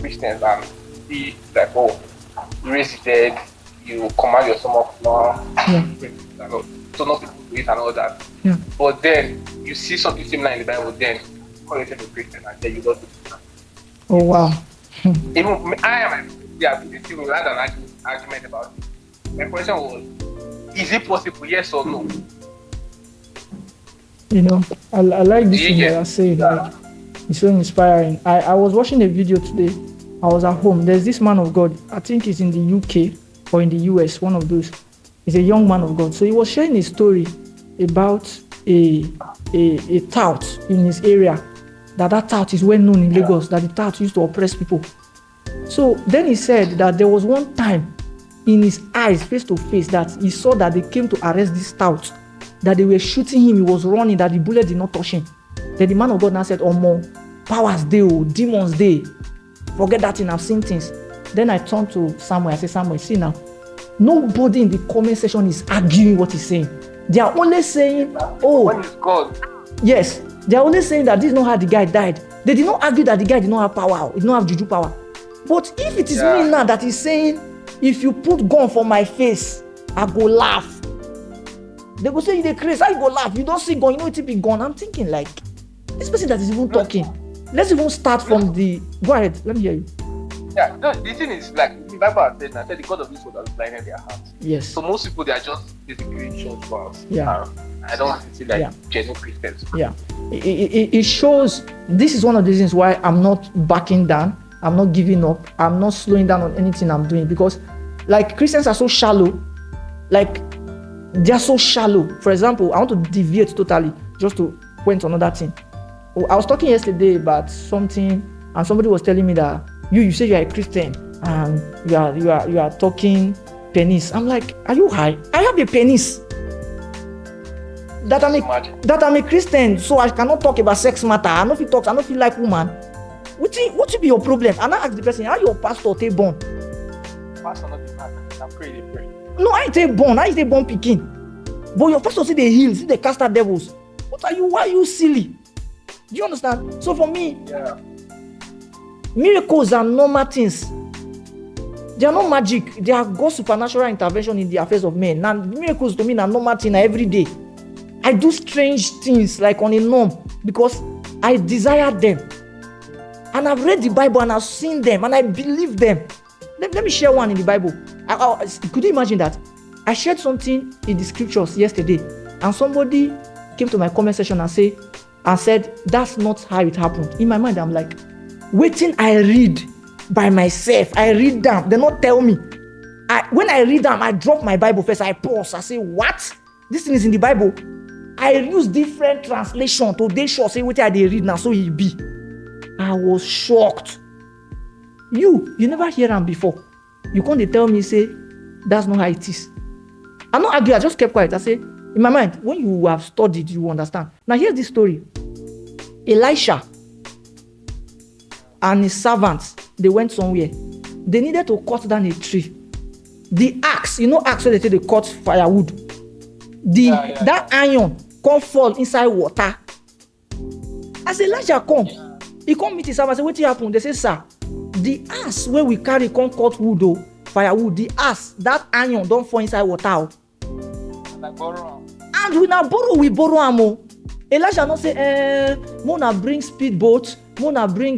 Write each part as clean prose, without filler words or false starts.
Christians and see like, oh, you raise the dead, you command your stomach now, so not people to eat and all that. Yeah. But then you see something similar in the Bible, then call yourself a Christian and then you don't do that. Oh wow. Even I am we had an argument about it. My question was, is it possible, yes or no? You know, I like this thing Yeah. that I say. Like, it's so inspiring. I was watching a video today. I was at home. There's this man of God. I think he's in the UK or in the US, one of those. He's a young man of God. So he was sharing a story about a tout in his area. That tout is well known in Lagos, that the tout used to oppress people. So then he said that there was one time in his eyes, face to face, that he saw that they came to arrest this tout, that they were shooting him, he was running, that the bullet did not touch him. Then the man of God now said, oh more, powers dey, demons dey. Forget that thing, I've seen things. Then I turned to Samuel, I said, Samuel, see now, nobody in the comment section is arguing what he's saying. They are only saying, oh, When is God? yes, they are only saying that this is not how the guy died. They did not argue that the guy did not have power, he did not have juju power. But if it is me now that is saying, if you put gun for my face, I go laugh. They go say you dey craze, how you go laugh? You don't see gun, you know it be gun. I'm thinking like, this person that is even talking. Let's even start from the. Go ahead, let me hear you. Yeah, no, the thing is, like the Bible has said, the God of this world has blinded their hearts. Yes. So most people, they are just basically church girls. Yeah. I don't see like genuine Christians. Yeah. It shows. This is one of the reasons why I'm not backing down. I'm not giving up. I'm not slowing down on anything I'm doing, because, like, Christians are so shallow. Like, they are so shallow. For example, I want to deviate totally just to point on another thing. I was talking yesterday about something, and somebody was telling me that you say you are a Christian and you are talking penis. I'm like, are you high? I have a penis. That I'm a Christian, so I cannot talk about sex matter. I don't feel like woman. What will be your problem? And I ask the person, how your pastor take born? Pastor not the matter. I'm praying, they pray. No, I take born. I take born picking. But your pastor see they heal, see they cast out devils. Why are you silly? Do you understand? So for me, miracles are normal things. They are not magic. They are God's supernatural intervention in the affairs of men. Now, miracles to me are normal things every day. I do strange things like on a norm because I desire them. And I've read the Bible and I've seen them and I believe them. Let me share one in the Bible. Could you imagine that? I shared something in the scriptures yesterday and somebody came to my comment section and said, that's not how it happened. In my mind, I'm like, waiting, I read by myself. I read them. They not tell me. When I read them, I drop my Bible first. I pause. I say, what? This thing is in the Bible. I use different translation to they sure say what I read now, so it be. I was shocked. You never hear them before. You can't tell me, say, that's not how it is. I'm not arguing, I just kept quiet. I say, in my mind, when you have studied, you understand. Now here's this story. Elisha and his servants, they went somewhere. They needed to cut down a tree. The axe, axe where they say they cut firewood. That iron come fall inside water. As Elijah come, he come meet his servant. Say, what happened? They say, sir, the axe where we carry come cut wood, firewood. The axe, that iron don't fall inside water. And we borrow am. Elijah not say, Mona bring speedboat, Mona bring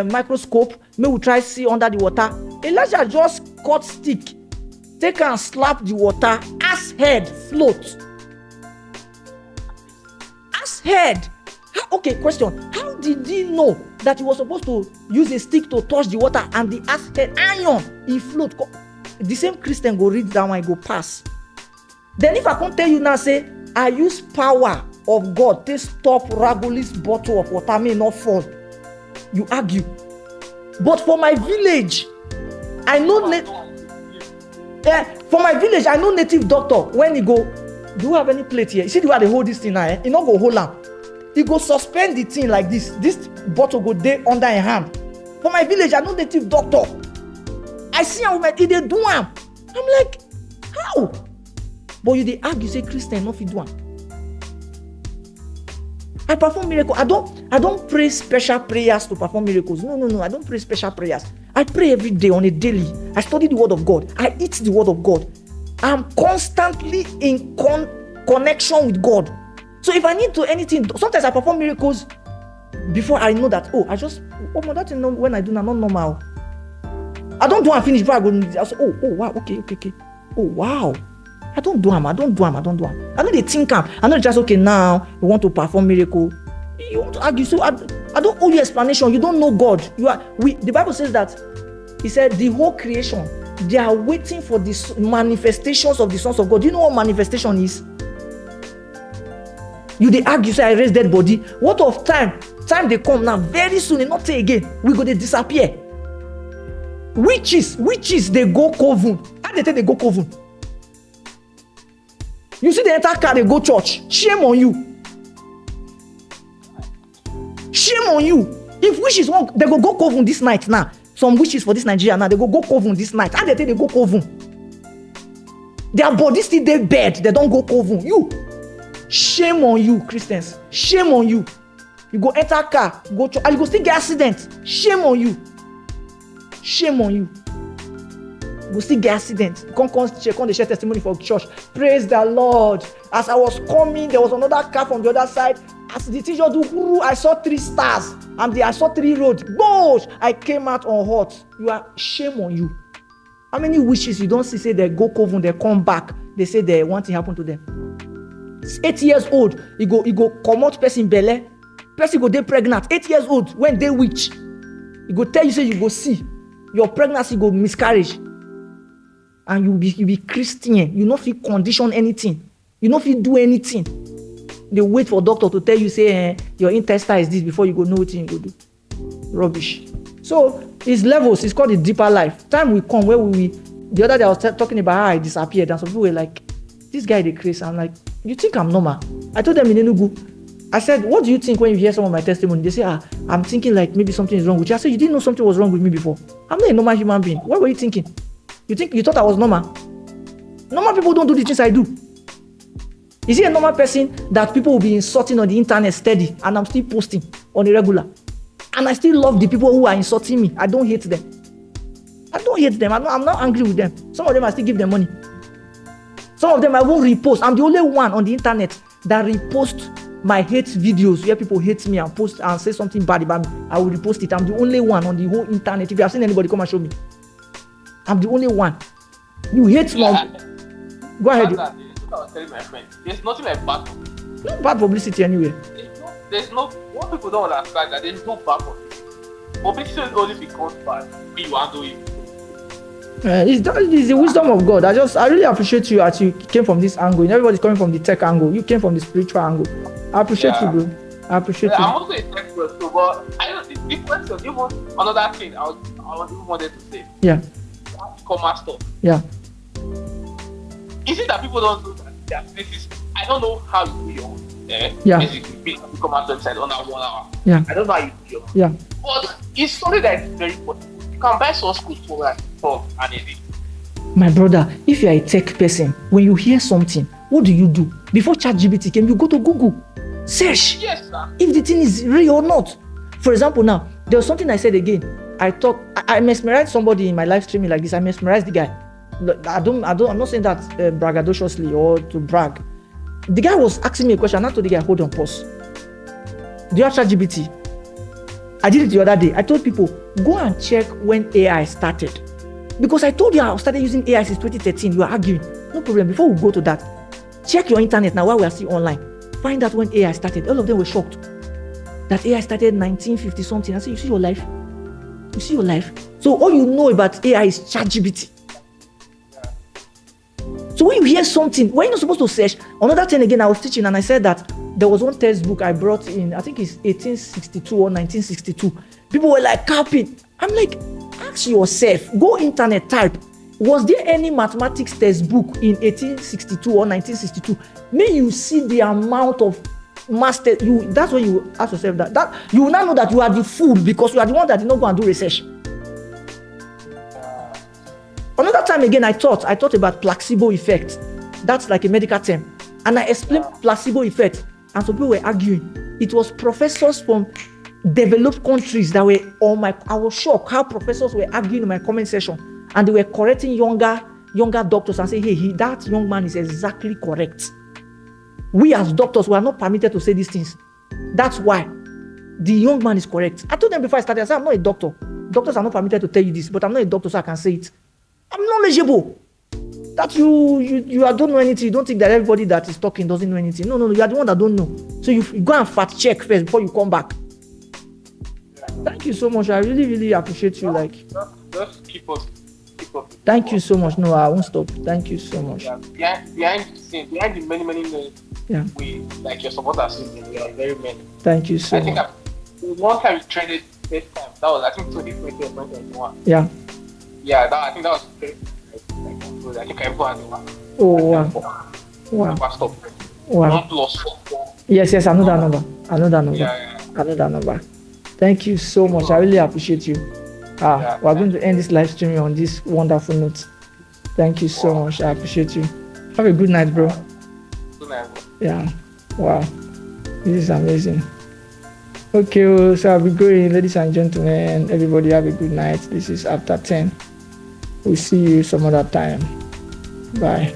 microscope, may we try see under the water. Elijah just cut stick, take and slap the water, ass head float. Ass head. Okay, question. How did he know that he was supposed to use a stick to touch the water and the ass head iron, he float? The same Christian go read that one, go pass. Then if I can't tell you now, say, I use power of God to stop Ragulis bottle of water may not fall. You argue. But for my village, I know native doctor, when he go, do you have any plate here? You see the way they hold this thing now, he not go hold am. He go suspend the thing like this. This bottle go dey under his hand. For my village, I know native doctor. I see him with he dey do am. I'm like, how? But you dey argue say Christian no fit do am. I perform miracle. I don't pray special prayers to perform miracles. No. I don't pray special prayers. I pray every day on a daily. I study the word of God. I eat the word of God. I'm constantly in connection with God. So if I need to anything, sometimes I perform miracles before I know that, that thing when I do now, not normal. I don't do and finish before I go. I say, wow, okay. Oh wow. I don't do them. I don't know they think I know just okay now you want to perform miracle. You want to argue. So I don't owe you explanation. You don't know God. The Bible says that he said the whole creation, they are waiting for the manifestations of the sons of God. Do you know what manifestation is? They argue, say I raise dead body. What of time? Time they come now, very soon, and not say again. We go they disappear. Witches, they go coven. How they take they go coven? You see the entire car, they go church. Shame on you. Shame on you. If witches want, they go coven this night now. Some witches for this Nigeria now, they go coven this night. How they take they go coven? Their body still they bed. They don't go coven. You. Shame on you, Christians. Shame on you. You go enter car, go church, and you go still get accident. Shame on you. Shame on you. You go still get accident. Come they share testimony for church. Praise the Lord. As I was coming, there was another car from the other side. As the teacher do, I saw 3 stars. And I saw 3 roads. Gosh! I came out on hot. You are shame on you. How many wishes you don't see say they go coven, they come back, they say they want to happen to them? 8 years old, you go come out person belle. Person go dey pregnant. 8 years old when they witch. You go tell you say you go see your pregnancy go miscarriage. And you be Christian. You no fit condition anything. You no fit do anything. They wait for doctor to tell you say your intestine is this before you go know what you go do. Rubbish. So it's levels. It's called the deeper life. Time will come where the other day I was talking about how I disappeared, and some people were like, "This guy dey crazy." I'm like, "You think I'm normal?" I told them in Enugu. I said, "What do you think when you hear some of my testimony?" They say, "I'm thinking like maybe something is wrong with you." I said, "You didn't know something was wrong with me before. I'm not a normal human being. What were you thinking? You thought I was normal? Normal people don't do the things I do. Is he a normal person that people will be insulting on the internet steady, and I'm still posting on a regular? And I still love the people who are insulting me. I don't hate them. I'm not angry with them. Some of them I still give them money. Some of them I won't repost. I'm the only one on the internet that repost my hate videos where people hate me and post and say something bad about me. I will repost it. I'm the only one on the whole internet. If you have seen anybody, come and show me. I'm the only one. You hate me. Go ahead. I was telling my friend, there's nothing like bad publicity. No bad publicity anywhere. There's no. What people don't understand that there's no bad publicity. Publicity only becomes bad when you handle it. It's the wisdom of God. I really appreciate you as you came from this angle. Everybody's coming from the tech angle. You came from the spiritual angle. I appreciate you, bro. I appreciate you. I'm also a tech person, but I know the difference. Even another thing I even wanted to say. Yeah. E-commerce stuff. Yeah. Is it that people don't know that there are places? I don't know how you do your own. Yeah. Basically, e-commerce website under 1 hour. Yeah. I don't know how you do your own. Yeah. But it's something that is very important. You can buy source code for like and edit. My brother, if you are a tech person, when you hear something, what do you do? Before ChatGPT came, you go to Google, search. Yes, sir. If the thing is real or not. For example, now there was something I said again. I mesmerized somebody in my live streaming like this. I mesmerized the guy. I'm not saying that braggadociously or to brag. The guy was asking me a question. I told the guy, hold on, pause. Do you have ChatGPT? I did it the other day. I told people, go and check when AI started. Because I told you I started using AI since 2013. You are arguing. No problem. Before we go to that, check your internet now while we are still online. Find out when AI started. All of them were shocked that AI started 1950 something. I said, you see your life? You see your life? So all you know about AI is ChatGPT. So when you hear something, why are you not supposed to search? Another thing again, I was teaching and I said that there was one textbook I brought in, I think it's 1862 or 1962. People were like, copy. I'm like, ask yourself, go internet, type, was there any mathematics textbook in 1862 or 1962? May you see the amount of master, that's when you ask yourself that you will now know that you are the fool because you are the one that did not go and do research. Another time again, I thought about placebo effect. That's like a medical term. And I explained placebo effect. and some people were arguing. It was professors from developed countries that were on my. I was shocked how professors were arguing in my comment section, and they were correcting younger doctors and saying, hey, that young man is exactly correct. We as doctors, we are not permitted to say these things. That's why the young man is correct. I told them before I started, I said, I'm not a doctor. Doctors are not permitted to tell you this, but I'm not a doctor, so I can say it. I'm knowledgeable. That you don't know anything. You don't think that everybody that is talking doesn't know anything. No, you are the one that don't know. So you go and fact check first before you come back. Thank you so much. I really, really appreciate you. Just keep up. Thank you so much. No, I won't stop. Thank you so much. Yeah. Behind the many men, we like your supporters. We are very many. Thank you so much. I think one time we traded this time. That was 2020 or 2021. Yeah. Yeah, I think that was very. I think everyone. Oh wow. Stop. Wow. 1+4. Yes, I know that number. Yeah. I know that number. Thank you so much. I really appreciate you. We're going to end this live stream on this wonderful note. Thank you so much. I appreciate you. Have a good night, bro. Good night, bro. Yeah. Wow. This is amazing. Okay, so I'll be going, ladies and gentlemen. Everybody have a good night. This is after 10. We'll see you some other time. Bye.